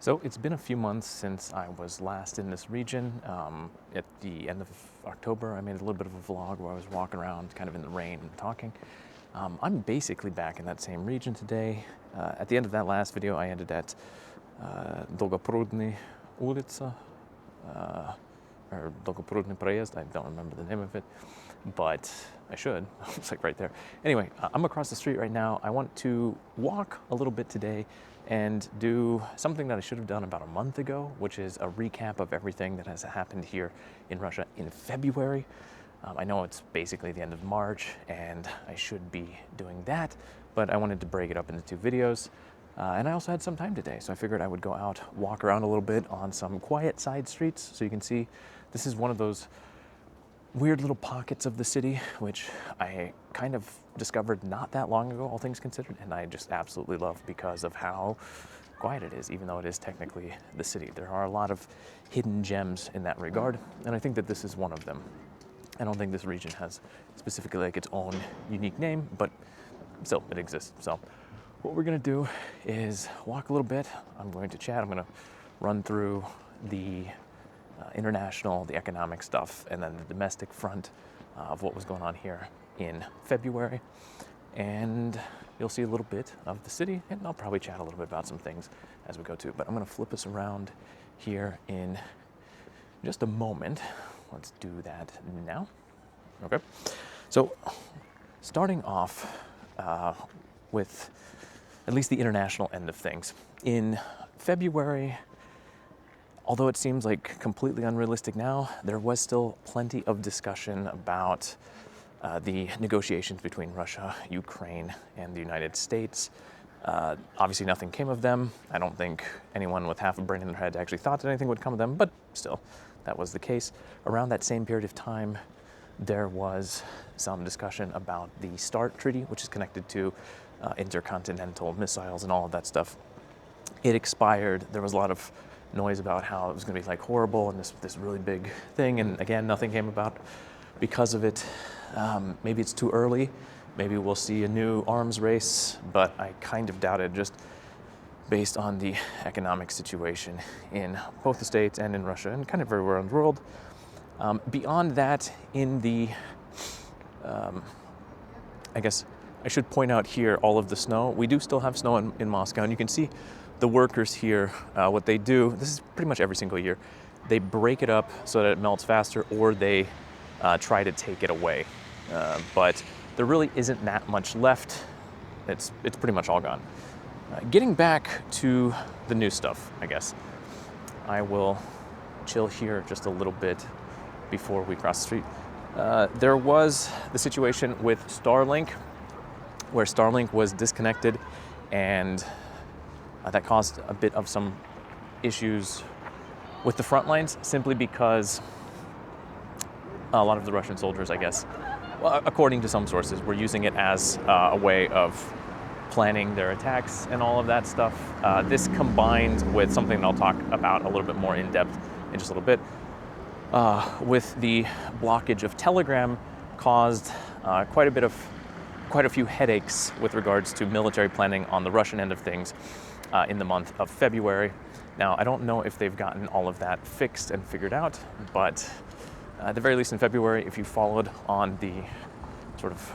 So it's been a few months since I was last in this region. At the end of October, I made a little bit of a vlog where I was walking around kind of in the rain and talking. I'm basically back in that same region today. At the end of that last video, I ended at Dolgoprudny ulica, or Dolgoprudny Prejezd. I don't remember the name of it, but I should. It's like right there. Anyway, I'm across the street right now. I want to walk a little bit today and do something that I should have done about a month ago, which is a recap of everything that has happened here in Russia in February. I know it's basically the end of March and I should be doing that, but I wanted to break it up into two videos. And I also had some time today, so I figured I would go out, walk around a little bit on some quiet side streets. So you can see this is one of those weird little pockets of the city, which I kind of discovered not that long ago, all things considered, and I just absolutely love because of how quiet it is, even though it is technically the city. There are a lot of hidden gems in that regard, and I think that this is one of them. I don't think this region has specifically like its own unique name, but still it exists. So what we're gonna do is walk a little bit. I'm going to chat. I'm gonna run through the international, the economic stuff, and then the domestic front of what was going on here in February. And you'll see a little bit of the city, and I'll probably chat a little bit about some things as we go too. But I'm gonna flip us around here in just a moment. Let's do that now. Okay. So starting off with at least the international end of things. In February, although it seems like completely unrealistic now, there was still plenty of discussion about the negotiations between Russia, Ukraine, and the United States. Obviously nothing came of them. I don't think anyone with half a brain in their head actually thought that anything would come of them, but still, that was the case. Around that same period of time, there was some discussion about the START treaty, which is connected to intercontinental missiles and all of that stuff. It expired. There was a lot of noise about how it was going to be like horrible and this really big thing, and again, nothing came about because of it. Maybe it's too early. Maybe we'll see a new arms race, but I kind of doubt it, just based on the economic situation in both the States and in Russia and kind of everywhere in the world. Beyond that, in the, I guess I should point out here all of the snow. We do still have snow in Moscow, and you can see the workers here, what they do, this is pretty much every single year, they break it up so that it melts faster, or they try to take it away. But there really isn't that much left. It's pretty much all gone. Getting back to the new stuff, I guess. I will chill here just a little bit before we cross the street. There was the situation with Starlink, where Starlink was disconnected, and that caused a bit of some issues with the front lines, simply because a lot of the Russian soldiers, I guess, well, according to some sources, were using it as a way of planning their attacks and all of that stuff. This combined with something that I'll talk about a little bit more in depth in just a little bit, with the blockage of Telegram, caused quite a few headaches with regards to military planning on the Russian end of things in the month of February. Now, I don't know if they've gotten all of that fixed and figured out, but at the very least in February, if you followed on the sort of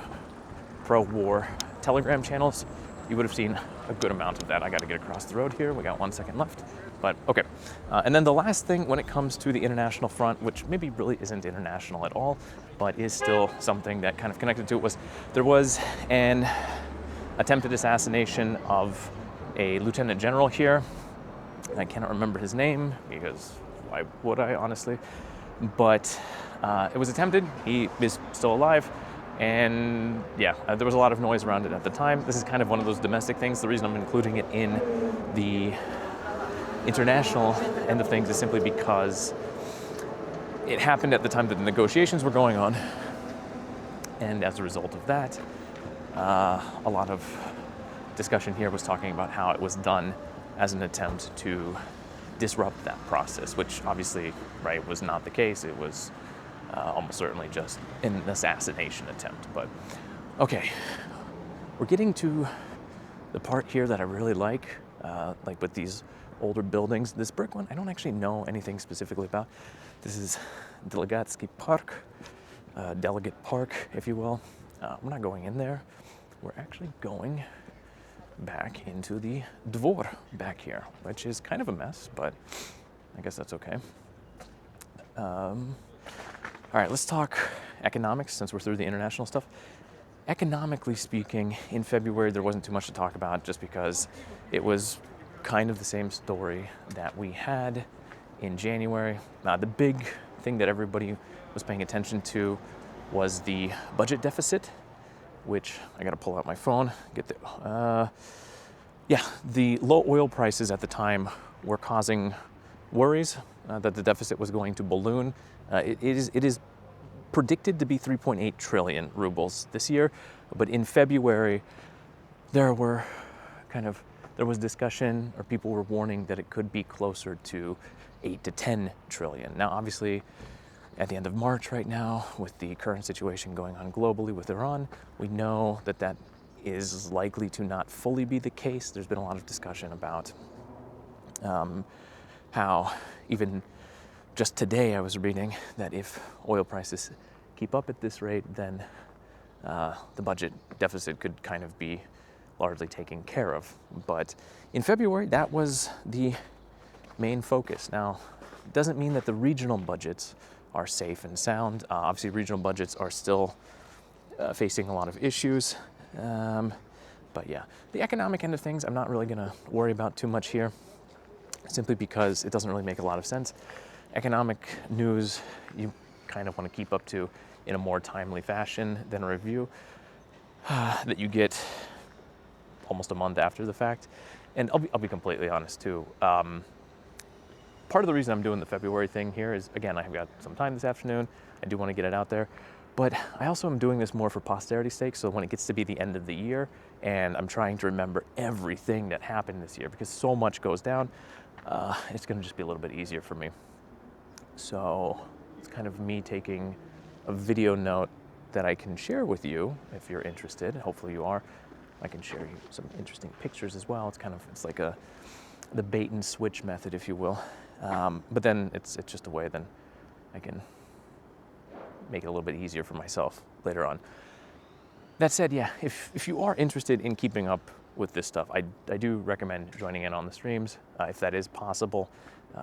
pro-war Telegram channels, you would have seen a good amount of that. I got to get across the road here. We got 1 second left, but okay. And then the last thing when it comes to the international front, which maybe really isn't international at all, but is still something that kind of connected to it, was there was an attempted assassination of a lieutenant general here. I cannot remember his name because why would I, honestly? But it was attempted. He is still alive. And yeah, there was a lot of noise around it at the time. This is kind of one of those domestic things. The reason I'm including it in the international end of things is simply because it happened at the time that the negotiations were going on. And as a result of that, a lot of discussion here was talking about how it was done as an attempt to disrupt that process, which obviously, right, was not the case. It was almost certainly just an assassination attempt. But okay, we're getting to the part here that I really like with these older buildings. This brick one, I don't actually know anything specifically about. This is Delegatsky Park, Delegate Park, if you will. We're not going in there. We're actually going back into the Dvor back here, which is kind of a mess, but I guess that's okay. All right, let's talk economics since we're through the international stuff. Economically speaking, in February, there wasn't too much to talk about just because it was kind of the same story that we had in January. The big thing that everybody was paying attention to was the budget deficit, which I got to pull out my phone, get the, the low oil prices at the time were causing worries that the deficit was going to balloon. It is predicted to be 3.8 trillion rubles this year, but in February there was discussion, or people were warning that it could be closer to 8 to 10 trillion. Now obviously at the end of March right now, with the current situation going on globally with Iran, we know that that is likely to not fully be the case. There's been a lot of discussion about how even just today I was reading that if oil prices keep up at this rate, then the budget deficit could kind of be largely taken care of. But in February, that was the main focus. Now, it doesn't mean that the regional budgets are safe and sound. Obviously, regional budgets are still facing a lot of issues. But yeah, the economic end of things, I'm not really going to worry about too much here, simply because it doesn't really make a lot of sense. Economic news, you kind of want to keep up to in a more timely fashion than a review that you get almost a month after the fact. And I'll be completely honest too. Part of the reason I'm doing the February thing here is, again, I've got some time this afternoon. I do want to get it out there. But I also am doing this more for posterity's sake, so when it gets to be the end of the year and I'm trying to remember everything that happened this year, because so much goes down, it's going to just be a little bit easier for me. So it's kind of me taking a video note that I can share with you if you're interested. Hopefully you are. I can share you some interesting pictures as well. It's like the bait and switch method, if you will. But then it's just a way then I can make it a little bit easier for myself later on. That said, yeah, if you are interested in keeping up with this stuff, I do recommend joining in on the streams if that is possible.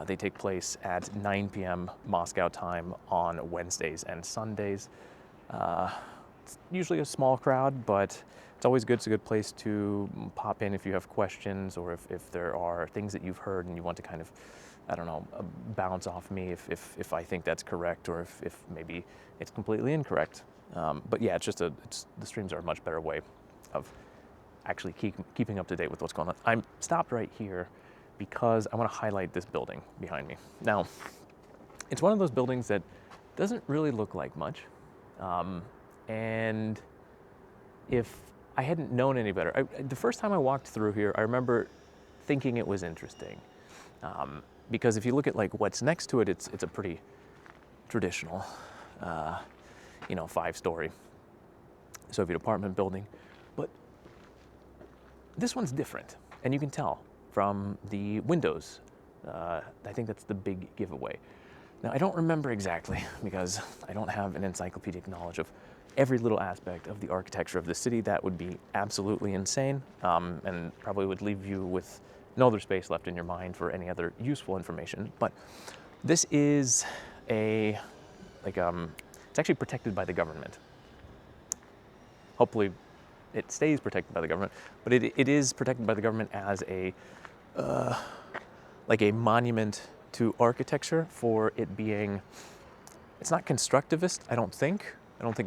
They take place at 9 p.m. Moscow time on Wednesdays and Sundays. It's usually a small crowd, but it's always good. It's a good place to pop in if you have questions, or if there are things that you've heard and you want to kind of, I don't know, bounce off me if I think that's correct, or if maybe it's completely incorrect. But yeah, the streams are a much better way of actually keeping up to date with what's going on. I'm stopped right here because I want to highlight this building behind me. Now, it's one of those buildings that doesn't really look like much. And if I hadn't known any better, the first time I walked through here, I remember thinking it was interesting. Because if you look at like what's next to it, it's a pretty traditional, 5-story Soviet apartment building. But this one's different, and you can tell from the windows. I think that's the big giveaway. Now, I don't remember exactly because I don't have an encyclopedic knowledge of every little aspect of the architecture of the city. That would be absolutely insane, and probably would leave you with no other space left in your mind for any other useful information. But this is it's actually protected by the government. Hopefully it stays protected by the government, but it is protected by the government as a monument to architecture for it being, it's not constructivist, I don't think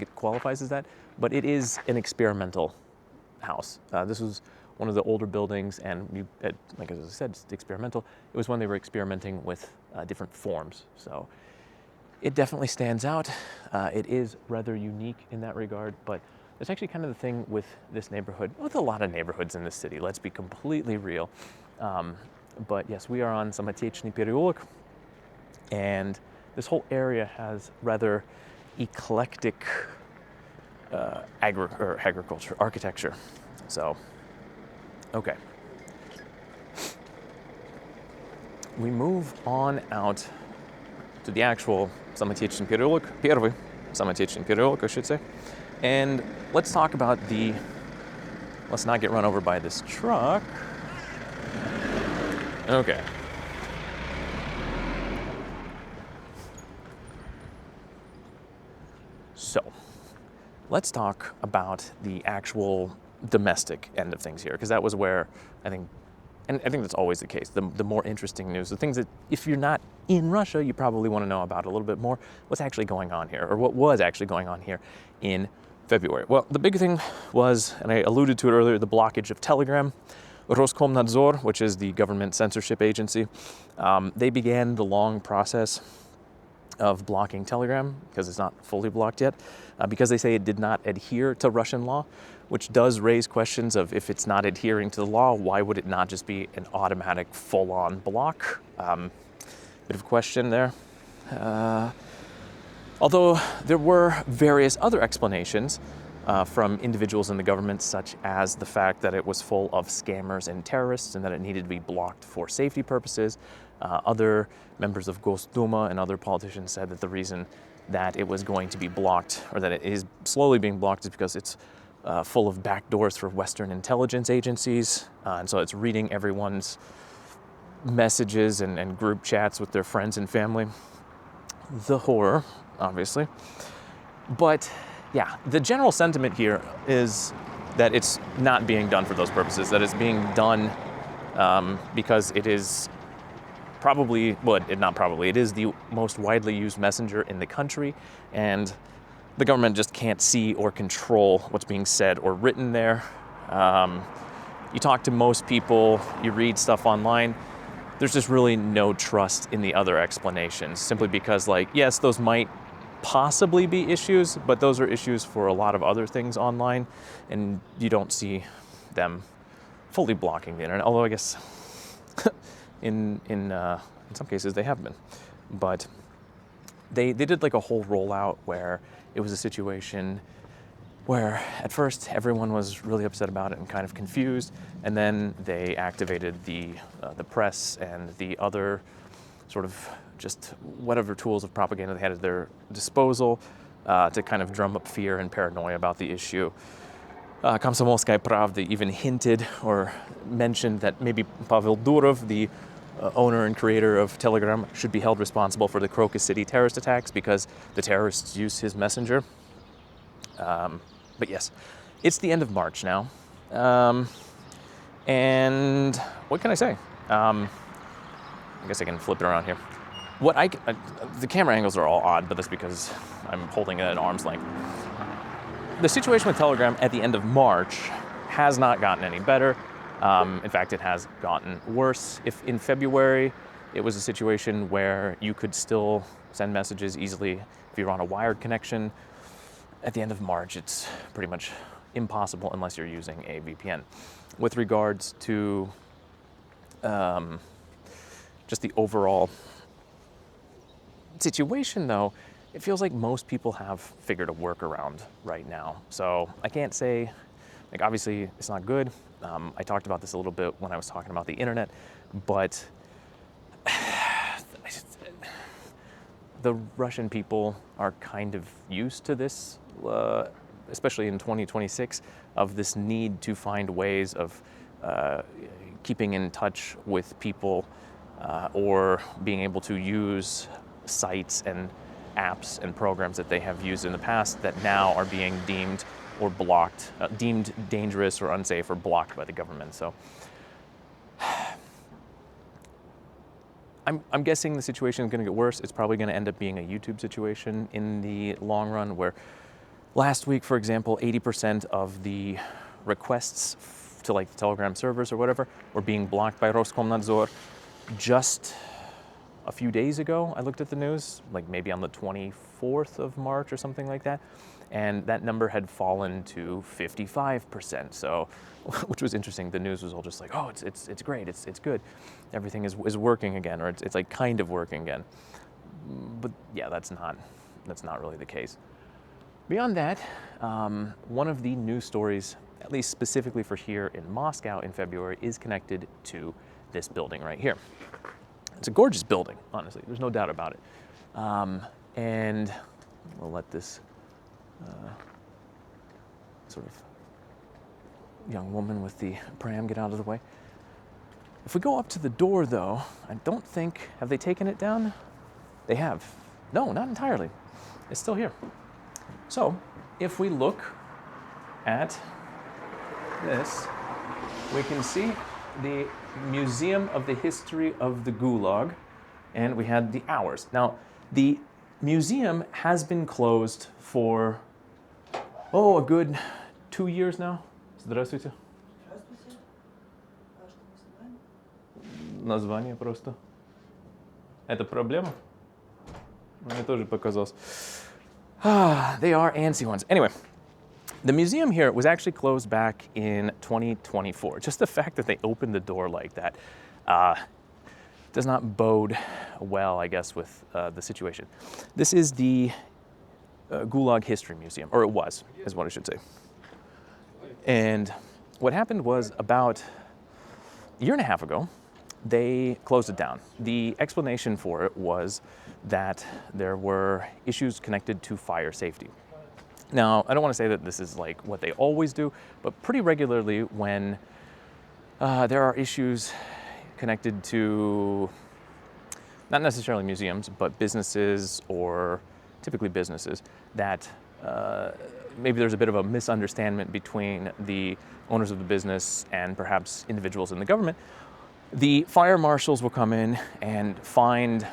it qualifies as that, but it is an experimental house. This was one of the older buildings, and like as I said, it's experimental. It was when they were experimenting with different forms. So it definitely stands out. It is rather unique in that regard, but it's actually kind of the thing with this neighborhood, with a lot of neighborhoods in this city, let's be completely real. But yes, we are on Samotechnyy переулок, and this whole area has rather eclectic agriculture, architecture. So, okay. we move on out to the actual Samotechnyy переулок, первый Samotechnyy переулок, I should say. And let's talk about let's not get run over by this truck. Okay. So, let's talk about the actual domestic end of things here, because that was where I think that's always the case, the more interesting news, the things that if you're not in Russia, you probably want to know about a little bit more, what's actually going on here, or what was actually going on here in February. Well, the big thing was, and I alluded to it earlier, the blockage of Telegram. Roskomnadzor, which is the government censorship agency, they began the long process of blocking Telegram, because it's not fully blocked yet, because they say it did not adhere to Russian law, which does raise questions of if it's not adhering to the law, why would it not just be an automatic full-on block? Bit of a question there. Although there were various other explanations from individuals in the government, such as the fact that it was full of scammers and terrorists and that it needed to be blocked for safety purposes. Other members of Gosduma and other politicians said that the reason that it was going to be blocked, or that it is slowly being blocked, is because it's full of backdoors for Western intelligence agencies. And so it's reading everyone's messages and group chats with their friends and family. The horror, obviously. But yeah, the general sentiment here is that it's not being done for those purposes, that it's being done because it is it is the most widely used messenger in the country, and the government just can't see or control what's being said or written there. You talk to most people, you read stuff online, there's just really no trust in the other explanations, simply because, like, yes, those might possibly be issues, but those are issues for a lot of other things online, and you don't see them fully blocking the internet, although I guess in some cases they have been. But they did like a whole rollout where it was a situation where at first everyone was really upset about it and kind of confused, and then they activated the press and the other sort of just whatever tools of propaganda they had at their disposal to kind of drum up fear and paranoia about the issue. Komsomolskaya Pravda even hinted or mentioned that maybe Pavel Durov, the owner and creator of Telegram, should be held responsible for the Crocus City terrorist attacks because the terrorists used his messenger. But yes, it's the end of March now. And what can I say? I guess I can flip it around here. The camera angles are all odd, but that's because I'm holding it at arm's length. The situation with Telegram at the end of March has not gotten any better. In fact, it has gotten worse. If in February it was a situation where you could still send messages easily if you're on a wired connection, at the end of March it's pretty much impossible unless you're using a VPN. With regards to just the overall situation, though, it feels like most people have figured a workaround right now. So I can't say, like, obviously it's not good. I talked about this a little bit when I was talking about the internet, but the Russian people are kind of used to this, especially in 2026, of this need to find ways of keeping in touch with people or being able to use sites and apps and programs that they have used in the past that now are being deemed or blocked, deemed dangerous or unsafe or blocked by the government. So I'm guessing the situation is going to get worse. It's probably going to end up being a YouTube situation in the long run, where last week, for example, 80% of the requests to like the Telegram servers or whatever were being blocked by Roskomnadzor. Just a few days ago, I looked at the news, like maybe on the 24th of March or something like that, and that number had fallen to 55%. So, which was interesting. The news was all just like, oh, it's great, it's good, everything is working again, or it's like kind of working again. But yeah, that's not really the case. Beyond that, one of the news stories, at least specifically for here in Moscow in February, is connected to this building right here. It's a gorgeous building, honestly. There's no doubt about it. And we'll let this sort of young woman with the pram get out of the way. If we go up to the door, though, I don't think, have they taken it down? They have. No, not entirely. It's still here. So, if we look at this, we can see the Museum of the History of the Gulag, and we had the hours. Now, the museum has been closed for, a good 2 years now. Здравствуйте. Название просто. Это проблема? Мне тоже показалось. They are antsy ones. Anyway, the museum here was actually closed back in 2024. Just the fact that they opened the door like that does not bode well, I guess, with the situation. This is the Gulag History Museum, or it was, is what I should say. And what happened was about a year and a half ago, they closed it down. The explanation for it was that there were issues connected to fire safety. Now, I don't want to say that this is like what they always do, but pretty regularly when there are issues connected to not necessarily museums, but businesses, or typically businesses, that maybe there's a bit of a misunderstanding between the owners of the business and perhaps individuals in the government, the fire marshals will come in and find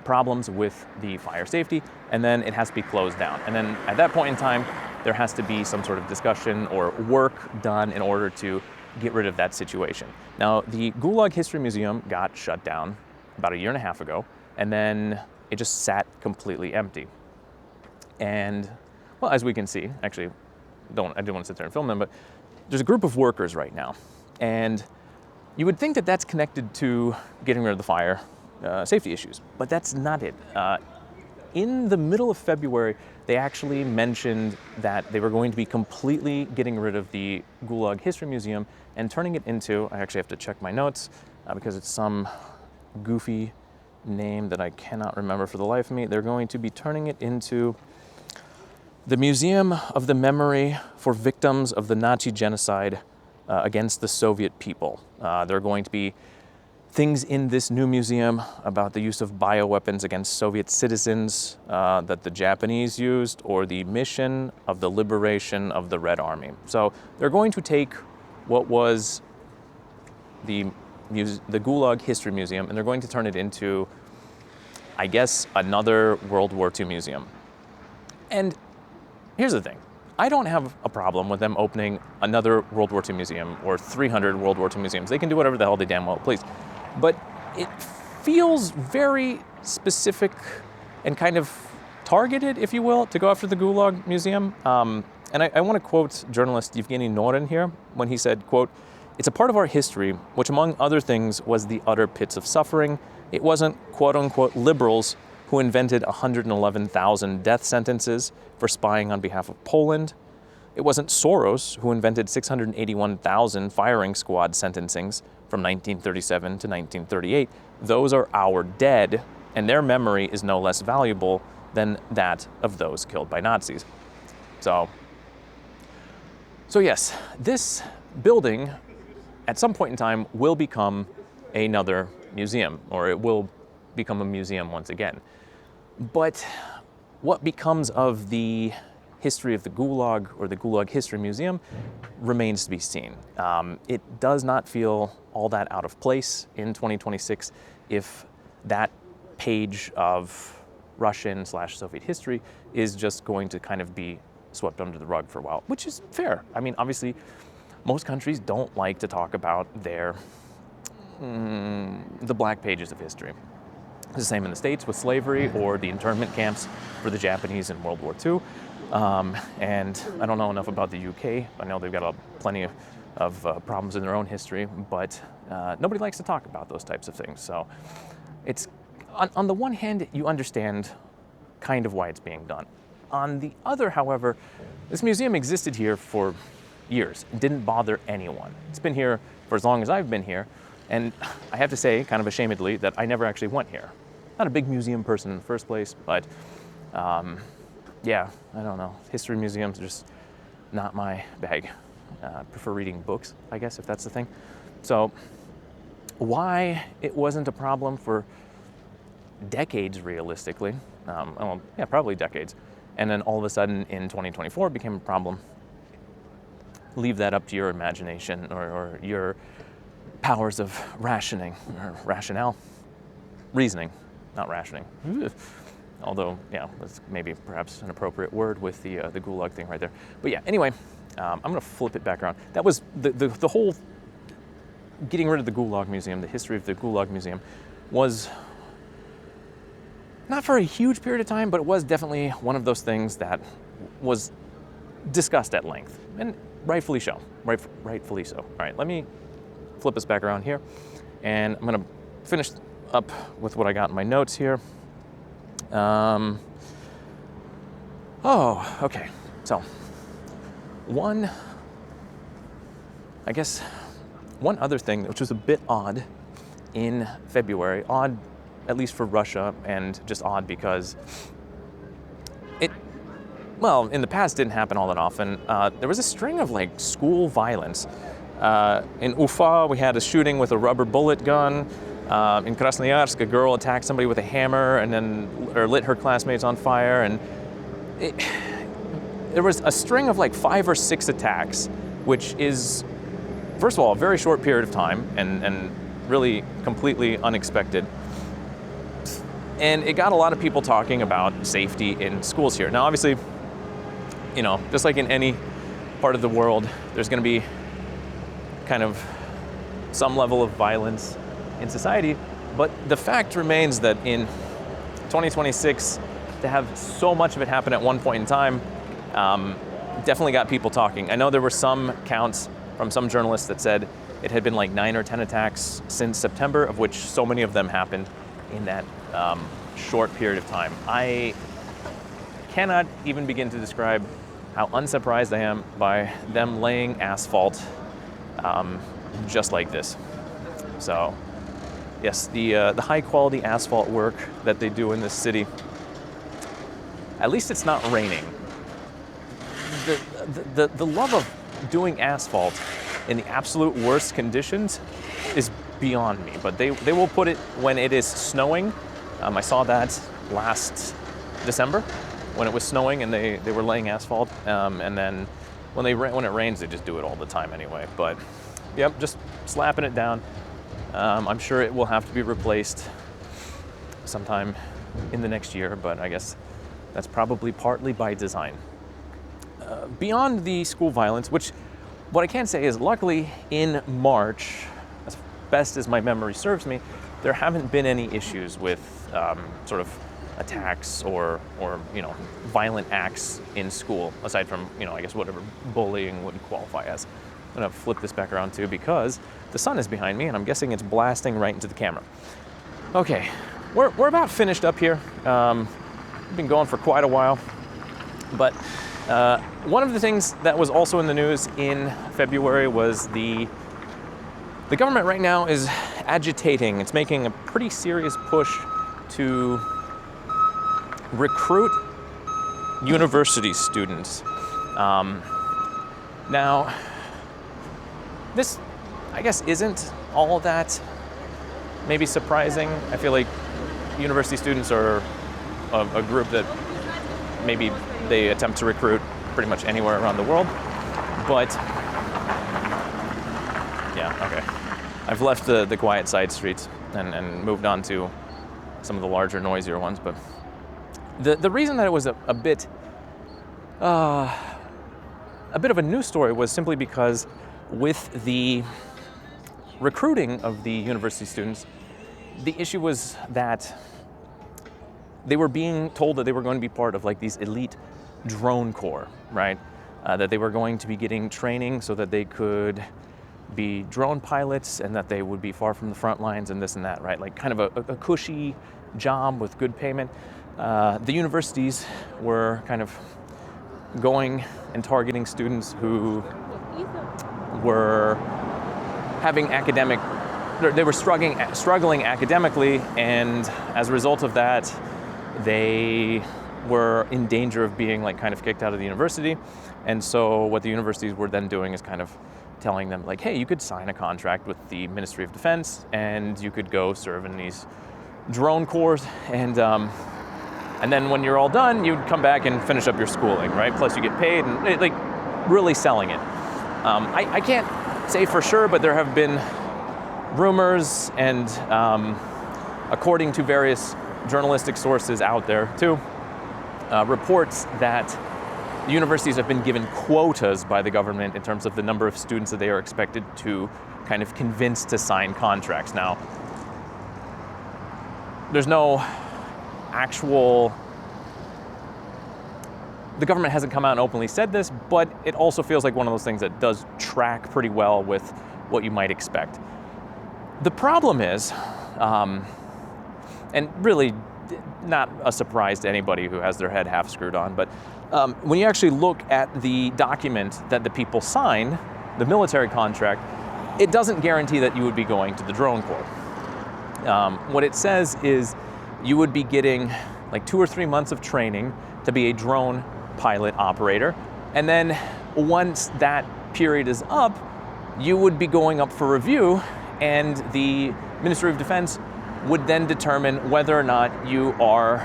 problems with the fire safety, and then it has to be closed down. And then at that point in time, there has to be some sort of discussion or work done in order to get rid of that situation. Now, the Gulag History Museum got shut down about a year and a half ago, and then it just sat completely empty. And, well, as we can see, actually, I didn't want to sit there and film them, but there's a group of workers right now. And you would think that that's connected to getting rid of the fire safety issues, but that's not it. In the middle of February, they actually mentioned that they were going to be completely getting rid of the Gulag History Museum and turning it into, I actually have to check my notes because it's some goofy name that I cannot remember for the life of me. They're going to be turning it into the Museum of the Memory for Victims of the Nazi Genocide against the Soviet people. There are going to be things in this new museum about the use of bioweapons against Soviet citizens that the Japanese used, or the mission of the liberation of the Red Army. So they're going to take what was the Gulag History Museum, and they're going to turn it into, I guess, another World War II museum. And here's the thing. I don't have a problem with them opening another World War II museum or 300 World War II museums. They can do whatever the hell they damn well please. But it feels very specific and kind of targeted, if you will, to go after the Gulag Museum. And I want to quote journalist Evgeny Norin here when he said, quote, "It's a part of our history, which among other things was the utter pits of suffering. It wasn't, quote unquote, liberals who invented 111,000 death sentences for spying on behalf of Poland. It wasn't Soros who invented 681,000 firing squad sentencings from 1937 to 1938. Those are our dead, and their memory is no less valuable than that of those killed by Nazis." So yes, this building at some point in time will become another museum, or it will become a museum once again. But what becomes of the history of the Gulag, or the Gulag History Museum, remains to be seen. It does not feel all that out of place in 2026 if that page of Russian/Soviet history is just going to kind of be swept under the rug for a while, which is fair. I mean, obviously, most countries don't like to talk about the black pages of history. It's the same in the States with slavery or the internment camps for the Japanese in World War II. And I don't know enough about the UK. I know they've got plenty of problems in their own history, but nobody likes to talk about those types of things. So it's, on the one hand, you understand kind of why it's being done. On the other, however, this museum existed here for years. It didn't bother anyone. It's been here for as long as I've been here. And I have to say, kind of ashamedly, that I never actually went here. Not a big museum person in the first place, but yeah, I don't know. History museums are just not my bag. I prefer reading books, I guess, if that's the thing. So why it wasn't a problem for decades, realistically, well, yeah, probably decades, and then all of a sudden in 2024 became a problem, leave that up to your imagination or your powers of rationing, or rationale, reasoning, not rationing. Although, yeah, that's maybe perhaps an appropriate word with the Gulag thing right there. But yeah, anyway, I'm going to flip it back around. That was the whole getting rid of the Gulag Museum, the history of the Gulag Museum, was not for a huge period of time, but it was definitely one of those things that was discussed at length, and rightfully so. Rightfully so. All right, let me flip us back around here, and I'm going to finish up with what I got in my notes here. Okay. So, one other thing, which was a bit odd in February, odd at least for Russia, and just odd because in the past didn't happen all that often. There was a string of like school violence. In Ufa, we had a shooting with a rubber bullet gun. In Krasnoyarsk, a girl attacked somebody with a hammer or lit her classmates on fire. And there was a string of like 5 or 6 attacks, which is, first of all, a very short period of time and really completely unexpected. And it got a lot of people talking about safety in schools here. Now, obviously, just like in any part of the world, there's going to be kind of some level of violence in society, but the fact remains that in 2026, to have so much of it happen at one point in time, definitely got people talking. I know there were some counts from some journalists that said it had been like 9 or 10 attacks since September, of which so many of them happened in that short period of time. I cannot even begin to describe how unsurprised I am by them laying asphalt just like this. So, yes, the high quality asphalt work that they do in this city, at least it's not raining. The love of doing asphalt in the absolute worst conditions is beyond me, but they will put it when it is snowing. I saw that last December when it was snowing and they were laying asphalt, and then when it rains, they just do it all the time anyway. But yep, just slapping it down. I'm sure it will have to be replaced sometime in the next year, but I guess that's probably partly by design. Beyond the school violence, which what I can say is luckily in March, as best as my memory serves me, there haven't been any issues with sort of attacks or violent acts in school, aside from, I guess whatever bullying would qualify as. I'm gonna flip this back around too because the sun is behind me and I'm guessing it's blasting right into the camera. Okay, we're about finished up here. We've been going for quite a while, but one of the things that was also in the news in February was the government right now is agitating. It's making a pretty serious push to recruit university students. Now, this, I guess, isn't all that maybe surprising. I feel like university students are a group that maybe they attempt to recruit pretty much anywhere around the world. But, yeah, okay. I've left the quiet side streets and moved on to some of the larger, noisier ones. But the reason that it was a bit of a news story was simply because with the recruiting of the university students, the issue was that they were being told that they were going to be part of like these elite drone corps, right? That they were going to be getting training so that they could be drone pilots and that they would be far from the front lines and this and that, right? Like kind of a cushy job with good payment. The universities were kind of going and targeting students who were having academic they were struggling academically, and as a result of that, they were in danger of being like kind of kicked out of the university. And so what the universities were then doing is kind of telling them like, hey, you could sign a contract with the Ministry of Defense and you could go serve in these drone corps, and then when you're all done, you'd come back and finish up your schooling, right? Plus you get paid, and like really selling it. I can't say for sure, but there have been rumors and according to various journalistic sources out there too, reports that the universities have been given quotas by the government in terms of the number of students that they are expected to kind of convince to sign contracts. Now, there's no actual, the government hasn't come out and openly said this, but it also feels like one of those things that does track pretty well with what you might expect. The problem is, and really not a surprise to anybody who has their head half screwed on, but when you actually look at the document that the people sign, the military contract, it doesn't guarantee that you would be going to the drone corps. What it says is you would be getting like 2 or 3 months of training to be a drone pilot operator, and then once that period is up, you would be going up for review, and the Ministry of Defense would then determine whether or not you are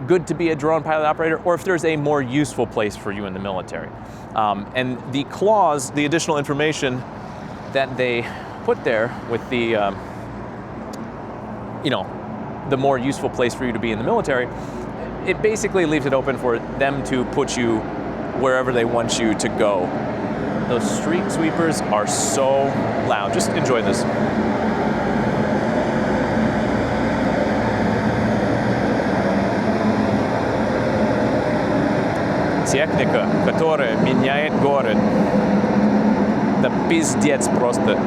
good to be a drone pilot operator, or if there's a more useful place for you in the military. And the clause, the additional information that they put there with the, the more useful place for you to be in the military, it basically leaves it open for them to put you wherever they want you to go. Those street sweepers are so loud. Just enjoy this. Техника, которая меняет город. Да пиздец просто.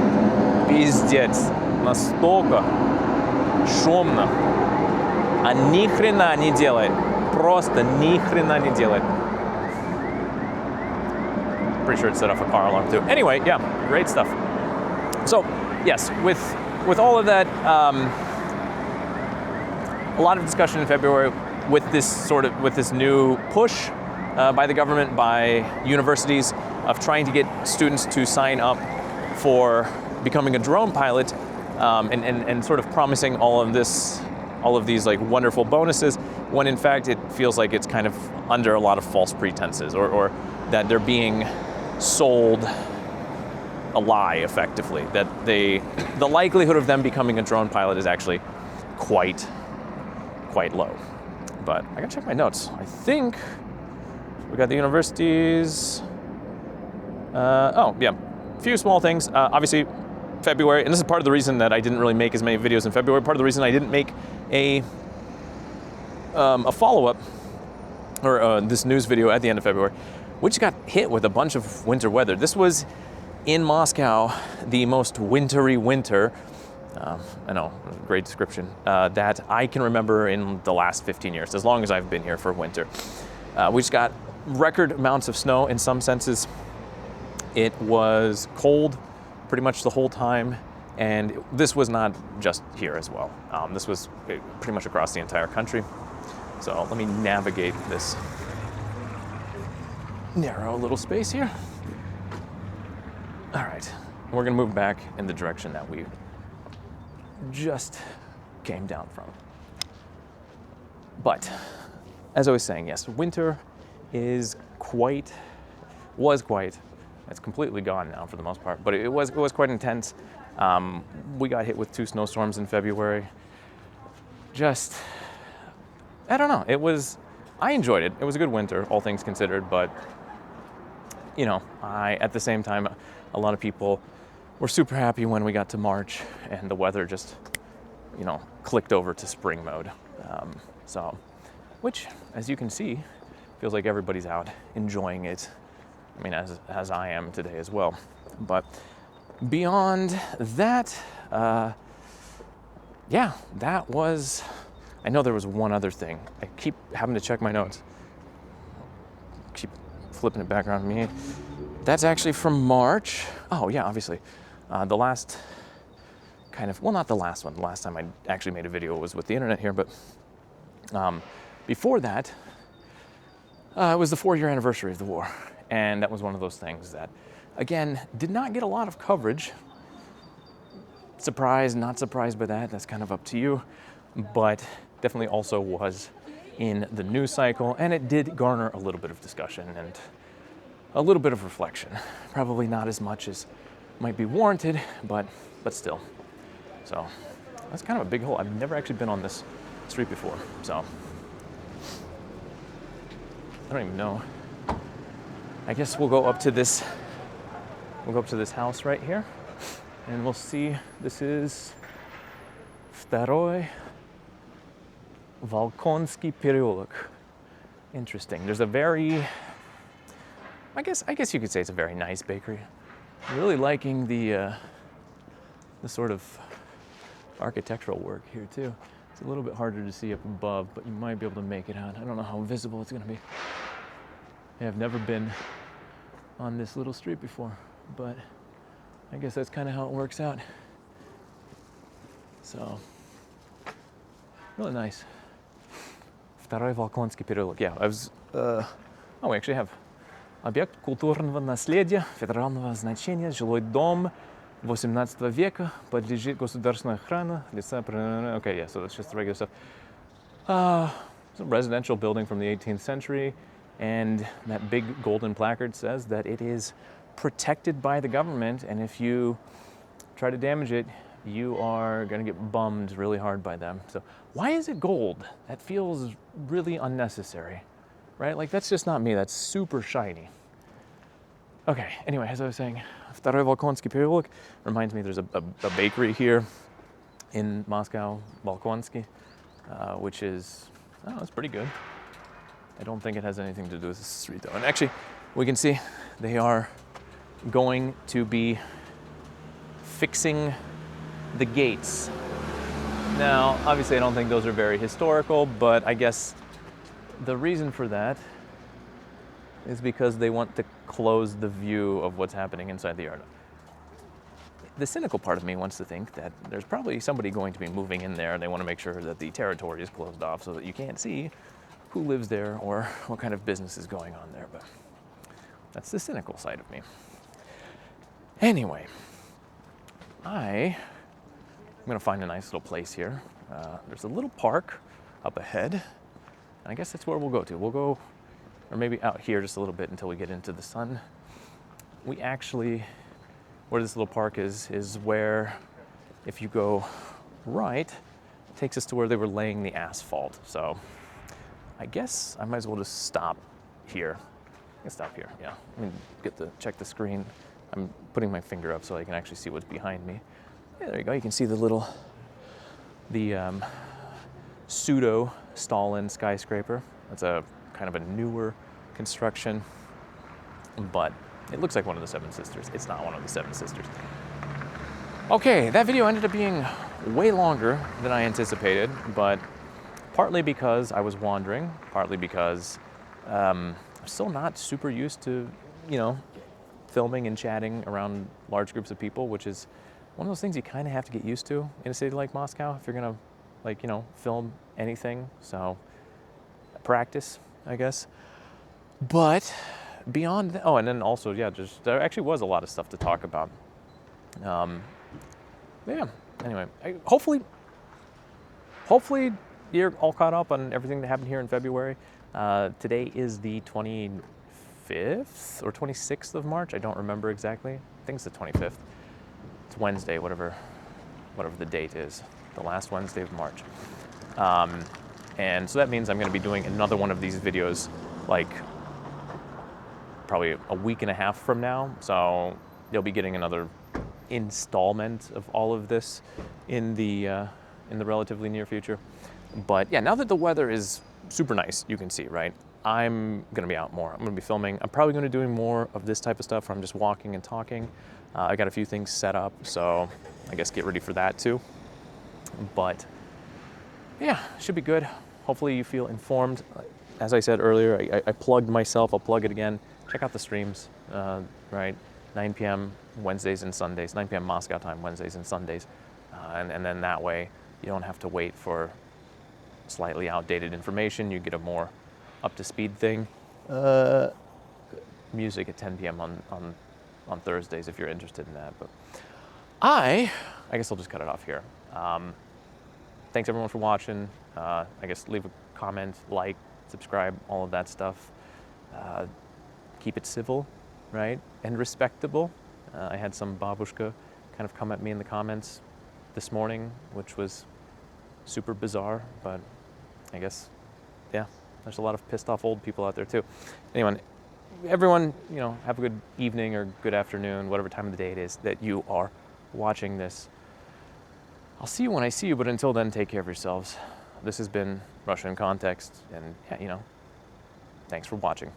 Пиздец. Настолько шумно. А ни хрена не делает. Просто ни хрена не делает. Pretty sure it set off a car alarm too. Anyway, yeah, great stuff. So, yes, with all of that, a lot of discussion in February with this new push by the government, by universities, of trying to get students to sign up for becoming a drone pilot, and sort of promising all of these like wonderful bonuses, when in fact it feels like it's kind of under a lot of false pretenses, or that they're being sold a lie effectively, that the likelihood of them becoming a drone pilot is actually quite low. But I gotta check my notes. I think we got the universities. Oh yeah, a few small things. Obviously, February, and this is part of the reason that I didn't really make as many videos in February. Part of the reason I didn't make a follow-up or this news video at the end of February. We just got hit with a bunch of winter weather. This was in Moscow, the most wintry winter. I know, great description, that I can remember in the last 15 years, as long as I've been here for winter. We just got record amounts of snow in some senses. It was cold pretty much the whole time, and this was not just here as well. This was pretty much across the entire country. So let me navigate this narrow little space here. All right, we're gonna move back in the direction that we just came down from. But as I was saying, yes, winter was quite, it's completely gone now for the most part, but it was quite intense. We got hit with 2 snowstorms in February. Just, I don't know, I enjoyed it. It was a good winter, all things considered, but at the same time, a lot of people were super happy when we got to March and the weather just, clicked over to spring mode. Which, as you can see, feels like everybody's out enjoying it. I mean, as I am today as well. But beyond that, yeah, that was, I know there was one other thing. I keep having to check my notes. Keep flipping it back around to me. That's actually from March. Oh yeah, obviously. The last kind of, well, not the last one. The last time I actually made a video was with the internet here, but before that, it was the 4-year anniversary of the war. And that was one of those things that, again, did not get a lot of coverage. Surprised, not surprised by that, that's kind of up to you. But definitely also was in the news cycle, and it did garner a little bit of discussion and a little bit of reflection. Probably not as much as might be warranted, but still. So that's kind of a big hole. I've never actually been on this street before, so I don't even know. I guess we'll go up to this house right here, and we'll see. This is Второй Волконский переулок. Interesting. There's a very, I guess you could say it's a very nice bakery. I'm really liking the sort of architectural work here too. It's a little bit harder to see up above, but you might be able to make it out. I don't know how visible it's gonna be. I've never been on this little street before, but I guess that's kind of how it works out. So, really nice. Второй Волконский переулок. Yeah, I was, we actually have объект культурного наследия федерального значения, жилой дом 18 века, подлежит государственной охране, лица... Okay, yeah, so that's just the regular stuff. It's a residential building from the 18th century, and that big golden placard says that it is protected by the government, and if you try to damage it, you are going to get bummed really hard by them. So why is it gold? That feels really unnecessary, right? Like, that's just not me. That's super shiny. Okay, anyway, as I was saying, Второй Волконский переулок reminds me there's a bakery here in Moscow, Volkonsky, which is, it's pretty good. I don't think it has anything to do with the street though. And actually, we can see they are going to be fixing the gates. Now, obviously I don't think those are very historical, but I guess the reason for that is because they want to close the view of what's happening inside the yard. The cynical part of me wants to think that there's probably somebody going to be moving in there, and they want to make sure that the territory is closed off so that you can't see who lives there or what kind of business is going on there, but that's the cynical side of me. Anyway, I'm gonna find a nice little place here. There's a little park up ahead, and I guess that's where we'll go to. We'll go, or maybe out here just a little bit until we get into the sun. We actually, where this little park is where, if you go right, it takes us to where they were laying the asphalt. So I guess I might as well just stop here. I can stop here, yeah. Let me check the screen. I'm putting my finger up so I can actually see what's behind me. Yeah, there you go. You can see the pseudo Stalin skyscraper. That's a kind of a newer construction, but it looks like one of the Seven Sisters. It's not one of the Seven Sisters. Okay, that video ended up being way longer than I anticipated, but partly because I was wandering, partly because I'm still not super used to, filming and chatting around large groups of people, which is one of those things you kind of have to get used to in a city like Moscow if you're gonna, film anything. So practice, I guess. But beyond that, and then also, there actually was a lot of stuff to talk about. Anyway, hopefully you're all caught up on everything that happened here in February. Today is the 25th or 26th of March. I don't remember exactly. I think it's the 25th. It's Wednesday, whatever the date is, the last Wednesday of March. And so that means I'm going to be doing another one of these videos, like probably a week and a half from now. So you'll be getting another installment of all of this in the relatively near future. But yeah, now that the weather is super nice, you can see, right? I'm going to be out more. I'm going to be filming. I'm probably going to be doing more of this type of stuff where I'm just walking and talking. I got a few things set up, so I guess get ready for that too. But yeah, should be good. Hopefully you feel informed. As I said earlier, I plugged myself. I'll plug it again. Check out the streams, right? 9 p.m. Wednesdays and Sundays, 9 p.m. Moscow time, Wednesdays and Sundays. And then that way you don't have to wait for slightly outdated information. You get a more up-to-speed thing. Music at 10 p.m. on Thursdays if you're interested in that. But I guess I'll just cut it off here. Thanks everyone for watching. I guess leave a comment, like, subscribe, all of that stuff. Keep it civil, right? And respectable. I had some babushka kind of come at me in the comments this morning, which was super bizarre, but I guess, yeah, there's a lot of pissed off old people out there too. Anyway, everyone, have a good evening or good afternoon, whatever time of the day it is that you are watching this. I'll see you when I see you, but until then, take care of yourselves. This has been Russia in Context, and yeah, thanks for watching.